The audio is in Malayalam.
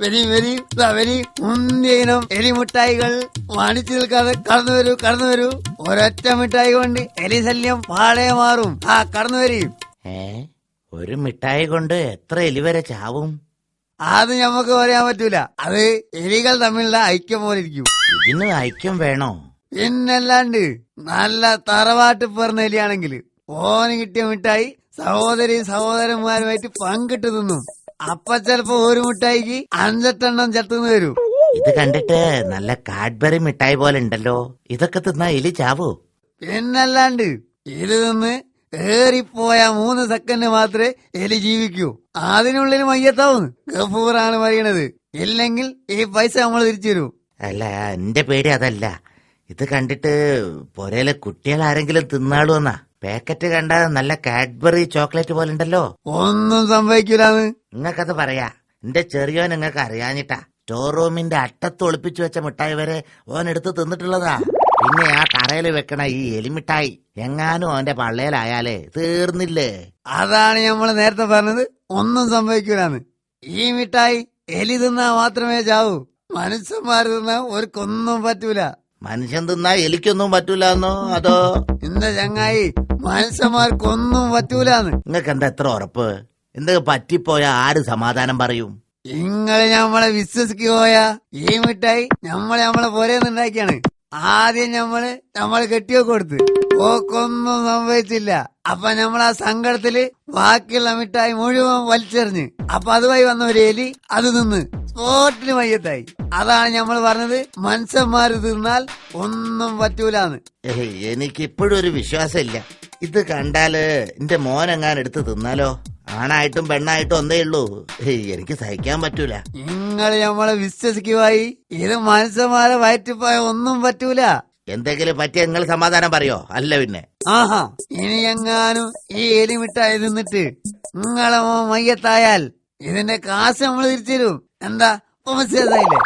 വെരി മുന്തിയിനം എലിമിഠായികൾ വാണിച്ചു നിൽക്കാതെ കടന്നു വരൂ. ഒരൊറ്റ മിഠായി കൊണ്ട് എലി ശല്യം പാടെ മാറും. കടന്നു വരീ. ഒരു മിഠായി കൊണ്ട് എത്ര എലി വരെ ചാവും? അത് ഞമ്മക്ക് പറയാൻ പറ്റൂല. അത് എലികൾ തമ്മിലുള്ള ഐക്യം പോലെ ഇരിക്കും. ഇതിന് ഐക്യം വേണോ? പിന്നല്ലാണ്ട് നല്ല തറവാട്ട് പറഞ്ഞ എലിയാണെങ്കിൽ ഓന് കിട്ടിയ മിഠായി സഹോദരന്മാരുമായിട്ട് പങ്കിട്ട് തിന്നും. അപ്പൊ ചെലപ്പോ ഒരു മിഠായിക്ക് 5-8 ചത്തുന്ന് വരും. ഇത് കണ്ടിട്ട് നല്ല കാഡ്ബറി മിഠായി പോലെ ഉണ്ടല്ലോ. ഇതൊക്കെ തിന്നാ എലി ചാവോ? പിന്നല്ലാണ്ട് ഇത് തിന്ന് ഏറിപ്പോയ 3 സെക്കൻഡ് മാത്രമേ എലി ജീവിക്കൂ. അതിനുള്ളിൽ മയ്യത്താവുന്നു. ഗഫൂറാണ് പറയണത്. ഇല്ലെങ്കിൽ ഈ പൈസ നമ്മൾ തിരിച്ചു തരൂ. അല്ല, എന്റെ പേടി അതല്ല. ഇത് കണ്ടിട്ട് പൊരയിലെ കുട്ടികൾ ആരെങ്കിലും തിന്നാളുവെന്നാ. പാക്കറ്റ് കണ്ട നല്ല കാഡ്ബറി ചോക്ലേറ്റ് പോലെ ഉണ്ടല്ലോ. ഒന്നും സംഭവിക്കൂലെന്ന് നിങ്ങൾക്കത് പറയാ. എന്റെ ചെറിയോൻ നിങ്ങൾക്ക് അറിയാഞ്ഞിട്ടാ. സ്റ്റോർ റൂമിന്റെ അട്ടത്ത് ഒളിപ്പിച്ചു വെച്ച മിഠായി വരെ ഓൻ എടുത്ത് തിന്നിട്ടുള്ളതാ. പിന്നെ ആ തറയിൽ വെക്കണ ഈ എലിമിഠായി എങ്ങാനും അവന്റെ പള്ളയിലായാലേ തീർന്നില്ലേ? അതാണ് നമ്മള് നേരത്തെ പറഞ്ഞത്, ഒന്നും സംഭവിക്കൂലെന്ന്. ഈ മിഠായി എലി തിന്നാ മാത്രമേ ചാവൂ. മനുഷ്യന്മാര് തിന്നാ ഒരുക്കൊന്നും പറ്റൂല. മനുഷ്യൻ തിന്നാ എലിക്കൊന്നും പറ്റൂലെന്നോ? അതോ ഇന്ന ചങ്ങായി മനുഷ്യന്മാർക്കൊന്നും പറ്റൂലെന്ന്. നിങ്ങൾക്ക് എന്താ എത്ര ഉറപ്പ്? എന്തൊക്കെ പറ്റിപ്പോയാ ആര് സമാധാനം പറയും? ഇങ്ങള് ഞമ്മളെ വിശ്വസിക്കുകയാ. ഈ മിഠായി നമ്മളെ പോരെന്നുണ്ടാക്കിയാണ്. ആദ്യം നമ്മള് കെട്ടിയോ കൊടുത്ത് ഓക്കൊന്നും സംഭവിച്ചില്ല. അപ്പൊ നമ്മൾ ആ സങ്കടത്തില് ബാക്കിയുള്ള മിഠായി മുഴുവൻ വലിച്ചെറിഞ്ഞ് അപ്പൊ അതുമായി വന്ന ഒരു എലി അത് തിന്ന് സ്പോട്ടില് മയ്യത്തായി. അതാണ് നമ്മൾ പറഞ്ഞത്, മനുഷ്യന്മാര് തിന്നാൽ ഒന്നും പറ്റൂലെന്ന്. എനിക്കിപ്പോഴും ഒരു വിശ്വാസം ഇല്ല. ഇത് കണ്ടാല് എന്റെ മോനെങ്ങാൻ എടുത്ത് തിന്നാലോ? ആണായിട്ടും പെണ്ണായിട്ടും ഒന്നേ ഉള്ളൂ. എനിക്ക് സഹിക്കാൻ പറ്റൂല. നിങ്ങൾ നമ്മളെ വിശ്വസിക്കുവായി. ഇത് മനുഷ്യന്മാരെ വയറ്റിപ്പോയ ഒന്നും പറ്റൂല. എന്തെങ്കിലും പറ്റിയ നിങ്ങൾ സമാധാനം പറയോ? അല്ല പിന്നെ ഇനി എങ്ങാനും ഈ എലി മിഠായി തിന്നിട്ട് നിങ്ങളെ മയ്യത്തായാൽ ഇതിന്റെ കാശ് നമ്മൾ തിരിച്ചു തരും. എന്താ മനസ്സിലായില്ലേ?